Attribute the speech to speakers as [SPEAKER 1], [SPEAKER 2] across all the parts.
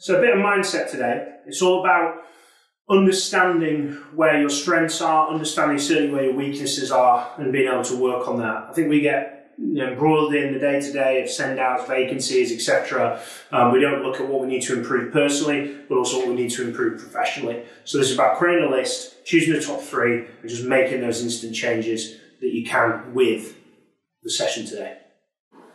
[SPEAKER 1] So a bit of mindset today. It's all about understanding where your strengths are, understanding certainly where your weaknesses are, and being able to work on that. I think we get embroiled in the day-to-day of send outs, vacancies, etc. We don't look at what we need to improve personally, but also what we need to improve professionally. So this is about creating a list, choosing the top 3, and just making those instant changes that you can with the session today.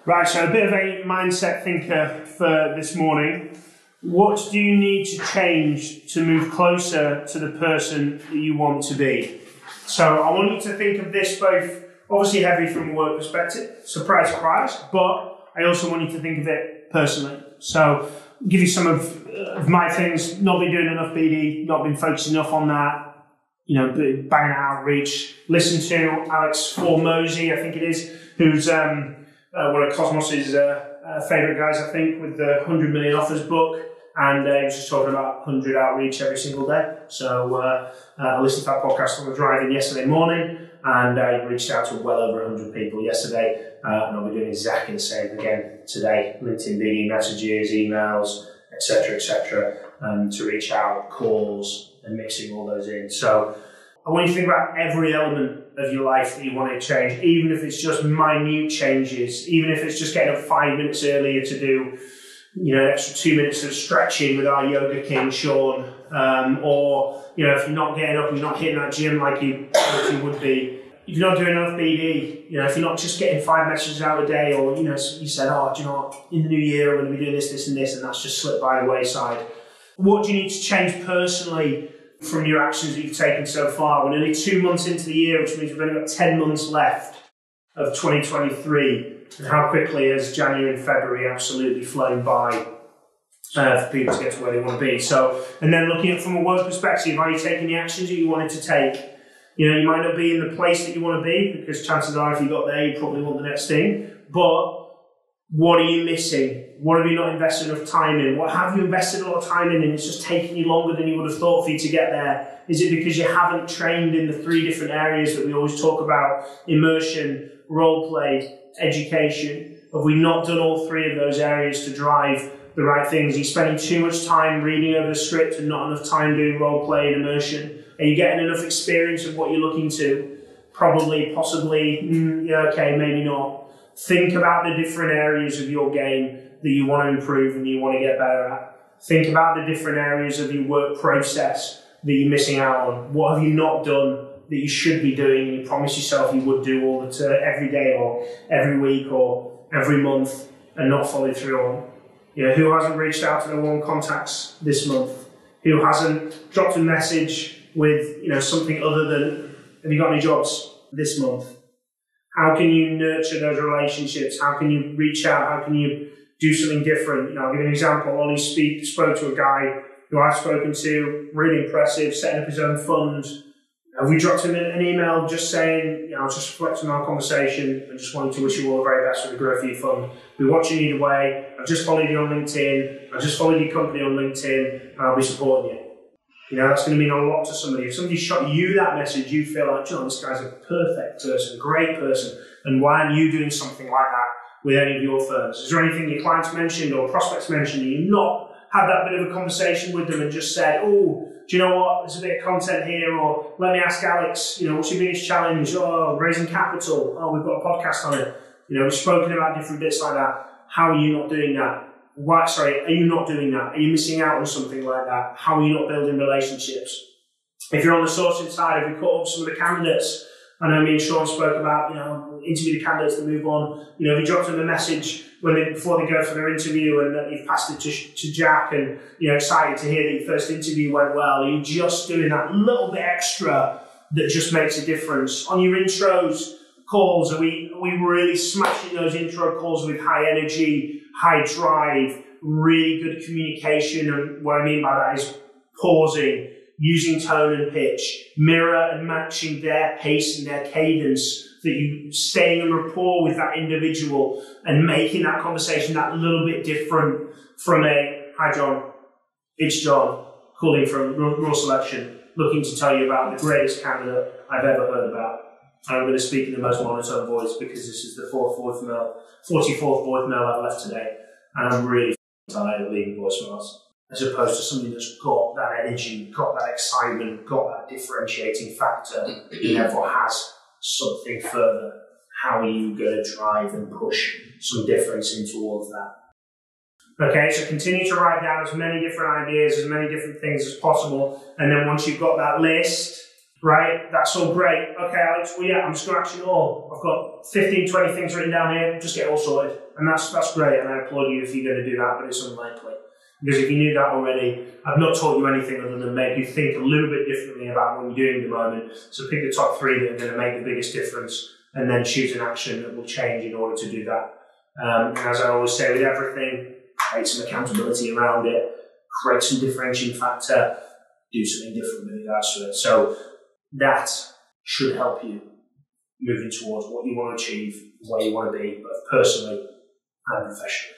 [SPEAKER 1] Right, so a bit of a mindset thinker for this morning. What do you need to change to move closer to the person that you want to be? So I want you to think of this both obviously heavy from a work perspective, surprise, surprise, but I also want you to think of it personally. So I'll give you some of my things: not been doing enough BD, not been focusing enough on that, banging out outreach. Listen to Alex Rawlings, I think it is, who's one of Cosmos's favourite guys, I think, with the 100 Million Offers book. And he was just talking about 100 outreach every single day. So I listened to that podcast on the drive-in yesterday morning, and I reached out to well over 100 people yesterday. And I'll be doing exactly the same again today. LinkedIn BD messages, emails, etc., to reach out, calls, and mixing all those in. So I want you to think about every element of your life that you want to change, even if it's just minute changes, even if it's just getting up 5 minutes earlier to do an extra 2 minutes of stretching with our yoga king, Sean, or, if you're not getting up, you're not hitting that gym like you would be. If you're not doing enough BD, if you're not just getting 5 messages out a day, or, you said, do you know what, in the new year, I'm going to be doing this, this, and this, and that's just slipped by the wayside. What do you need to change personally from your actions that you've taken so far? We're nearly 2 months into the year, which means we've only got 10 months left of 2023. And how quickly has January and February absolutely flown by for people to get to where they want to be. So, and then looking at from a work perspective, are you taking the actions that you wanted to take? You might not be in the place that you want to be, because chances are if you got there, you probably want the next thing. But what are you missing? What have you not invested enough time in? What have you invested a lot of time in and it's just taking you longer than you would have thought for you to get there? Is it because you haven't trained in the 3 different areas that we always talk about: immersion, role play, education? Have we not done all 3 of those areas to drive the right things? Are you spending too much time reading over the script and not enough time doing role play and immersion? Are you getting enough experience of what you're looking to? Probably, possibly, okay, maybe not. Think about the different areas of your game that you want to improve and that you want to get better at. Think about the different areas of your work process that you're missing out on. What have you not done that you should be doing and you promised yourself you would do all every day or every week or every month and not followed through on? Who hasn't reached out to their warm contacts this month? Who hasn't dropped a message with something other than, have you got any jobs this month? How can you nurture those relationships? How can you reach out? How can you do something different? I'll give you an example. Ollie spoke to a guy who I've spoken to, really impressive, setting up his own fund. We dropped him an email just saying, I was just reflecting on our conversation and just wanted to wish you all the very best with the growth of your fund. We're watching you either way. I've just followed you on LinkedIn. I've just followed your company on LinkedIn, and I'll be supporting you. That's going to mean a lot to somebody. If somebody shot you that message, you feel like, this guy's a perfect person, a great person, and why aren't you doing something like that with any of your firms? Is there anything your clients mentioned or prospects mentioned and you've not had that bit of a conversation with them and just said, do you know what, there's a bit of content here, or let me ask Alex, what's your biggest challenge? Raising capital. We've got a podcast on it. We've spoken about different bits like that. How are you not doing that? Are you not doing that? Are you missing out on something like that? How are you not building relationships? If you're on the sourcing side, have you caught up some of the candidates? I know me and Sean spoke about, interview the candidates to move on. If you dropped them a message before they go for their interview and you've passed it to Jack and, excited to hear that your first interview went well, are you just doing that little bit extra that just makes a difference? On your intros calls, are we really smashing those intro calls with high energy, high drive, really good communication? And what I mean by that is pausing, using tone and pitch, mirror and matching their pace and their cadence, that you staying in rapport with that individual and making that conversation that little bit different from hi John, it's John, calling from Raw Selection, looking to tell you about the greatest candidate I've ever heard about. And I'm going to speak in the most monotone voice because this is the 44th voicemail I've left today. And I'm really tired of leaving voicemails. as opposed to somebody that's got that energy, got that excitement, got that differentiating factor, and therefore has something further. How are you going to drive and push some difference into all of that? Okay, so continue to write down as many different ideas, as many different things as possible, and then once you've got that list, right, that's all great. Okay, Alex, well, yeah, I'm just going to action it all. I've got 15, 20 things written down here, just get it all sorted. And that's great, and I applaud you if you're going to do that, but it's unlikely. Because if you knew that already, I've not taught you anything other than make you think a little bit differently about what you're doing at the moment. So pick the top 3 that are going to make the biggest difference, and then choose an action that will change in order to do that. And as I always say with everything, create some accountability around it, create some differentiating factor, do something different with regards to it. So that should help you moving towards what you want to achieve, where you want to be, both personally and professionally.